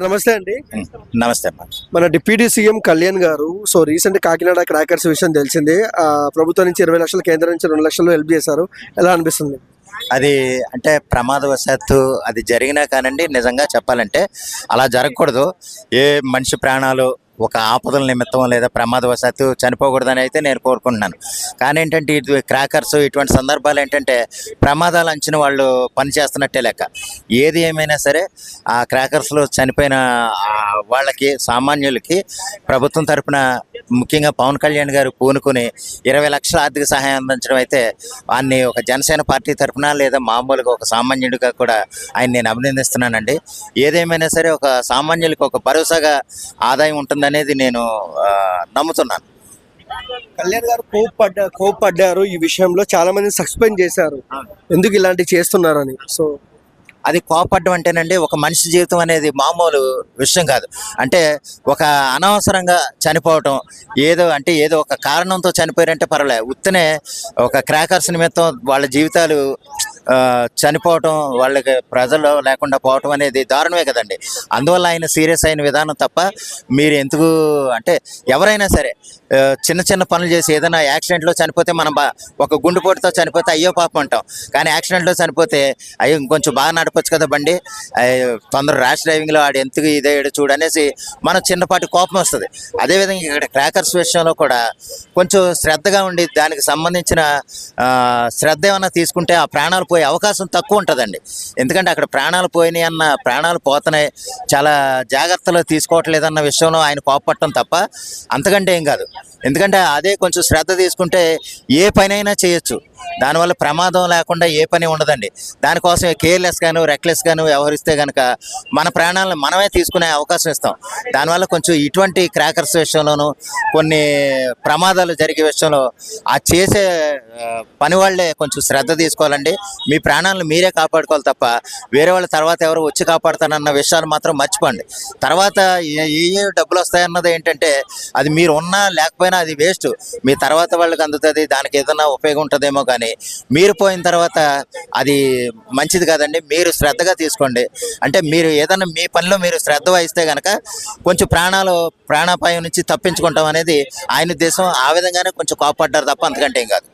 నమస్తే అండి. నమస్తే అమ్మా. మన డిప్యూటీ సీఎం కళ్యాణ్ గారు రీసెంట్ కాకినాడ క్రాకర్స్ విషయం తెలిసిందే. ప్రభుత్వం నుంచి 20 లక్షలు, కేంద్రం నుంచి 2 లక్షలు హెల్ప్ చేశారు. ఎలా అనిపిస్తుంది? అది అంటే ప్రమాదవశాత్తు అది జరిగినా కానండి, నిజంగా చెప్పాలంటే అలా జరగకూడదు. ఏ మనిషి ప్రాణాలు ఒక ఆపదల నిమిత్తం లేదా ప్రమాదవశాత్తు చనిపోకూడదని అయితే నేను కోరుకుంటున్నాను. కానీ ఏంటంటే ఇది క్రాకర్స్ ఇటువంటి సందర్భాలు ఏంటంటే ప్రమాదాలు అంచిన వాళ్ళు పనిచేస్తున్నట్టే లెక్క. ఏది ఏమైనా సరే ఆ క్రాకర్స్లో చనిపోయిన వాళ్ళకి, సామాన్యులకి ప్రభుత్వం తరపున ముఖ్యంగా పవన్ కళ్యాణ్ గారు పూనుకుని 20 లక్షల ఆర్థిక సహాయం అందించడం అయితే ఆయన్ని ఒక జనసేన పార్టీ తరపున లేదా మామూలుగా ఒక సామాన్యుడిగా కూడా ఆయన నేను అభినందిస్తున్నానండి. ఏదేమైనా సరే ఒక సామాన్యులకి ఒక భరోసాగా ఆదాయం ఉంటుందనేది నేను నమ్ముతున్నాను. కళ్యాణ్ గారు కోప్పడ్డారు. ఈ విషయంలో చాలా మంది సస్పెండ్ చేశారు, ఎందుకు ఇలాంటివి చేస్తున్నారని. సో అది కోపడ్డం అంటేనండి, ఒక మనిషి జీవితం అనేది మామూలు విషయం కాదు. అంటే ఒక అనవసరంగా చనిపోవటం, ఏదో ఒక కారణంతో చనిపోయారంటే పర్వాలేదు. ఉత్తనే ఒక క్రాకర్స్ నిమిత్తం వాళ్ళ జీవితాలు చనిపోవటం, వాళ్ళకి ప్రజలు లేకుండా పోవటం అనేది దారుణమే కదండి. అందువల్ల ఆయన సీరియస్ అయిన విధానం తప్ప మీరు ఎందుకు అంటే ఎవరైనా సరే చిన్న చిన్న పనులు చేసి ఏదైనా యాక్సిడెంట్లో చనిపోతే మనం ఒక గుండెపోటుతో చనిపోతే అయ్యో పాపం అంటాం. కానీ యాక్సిడెంట్లో చనిపోతే అయ్యో ఇంకొంచెం బాగా నడపచ్చు కదా బండి, తొందర ర్యాష్ డ్రైవింగ్లో ఆడు ఎందుకు ఇదేడు చూడు అనేసి మనం చిన్నపాటి కోపం వస్తుంది. అదేవిధంగా ఇక్కడ క్రాకర్స్ విషయంలో కూడా కొంచెం శ్రద్ధగా ఉండి దానికి సంబంధించిన శ్రద్ధ ఏమన్నా తీసుకుంటే ఆ ప్రాణాలు పోయే అవకాశం తక్కువ ఉంటుందండి. ఎందుకంటే అక్కడ ప్రాణాలు పోయినాయి అన్న, ప్రాణాలు పోతున్నాయి, చాలా జాగ్రత్తలు తీసుకోవట్లేదన్న విషయంలో ఆయన కోపపడటం తప్ప అంతకంటే ఏం కాదు. ఎందుకంటే అదే కొంచెం శ్రద్ధ తీసుకుంటే ఏ పనైనా చేయొచ్చు. దానివల్ల ప్రమాదం లేకుండా ఏ పని ఉండదండి. దానికోసం కేర్లెస్ గాను రెక్లెస్ గాను వ్యవహరిస్తే కనుక మన ప్రాణాలను మనమే తీసుకునే అవకాశం ఇస్తాం. దానివల్ల కొంచెం ఇటువంటి క్రాకర్స్ విషయంలోనూ కొన్ని ప్రమాదాలు జరిగే విషయంలో ఆ చేసే పని వాళ్ళే కొంచెం శ్రద్ధ తీసుకోవాలండి. మీ ప్రాణాలను మీరే కాపాడుకోవాలి తప్ప వేరే వాళ్ళ తర్వాత ఎవరు వచ్చి కాపాడుతానన్న విషయాలు మాత్రం మర్చిపోండి. తర్వాత ఏ డబ్బులు వస్తాయన్నది ఏంటంటే అది మీరు ఉన్నా లేకపోయినా అది వేస్ట్. మీ తర్వాత వాళ్ళకి అందుతుంది, దానికి ఏదైనా ఉపయోగం ఉంటుందేమో. కానీ మీరు పోయిన తర్వాత అది మంచిది కాదండి. మీరు శ్రద్ధగా తీసుకోండి. అంటే మీరు ఏదైనా మీ పనిలో మీరు శ్రద్ధ వహిస్తే కనుక కొంచెం ప్రాణాపాయం నుంచి తప్పించుకుంటాం అనేది ఆయన ఉద్దేశం. ఆ విధంగానే కొంచెం కోపడ్డారు తప్ప అంతకంటే ఏం కాదు.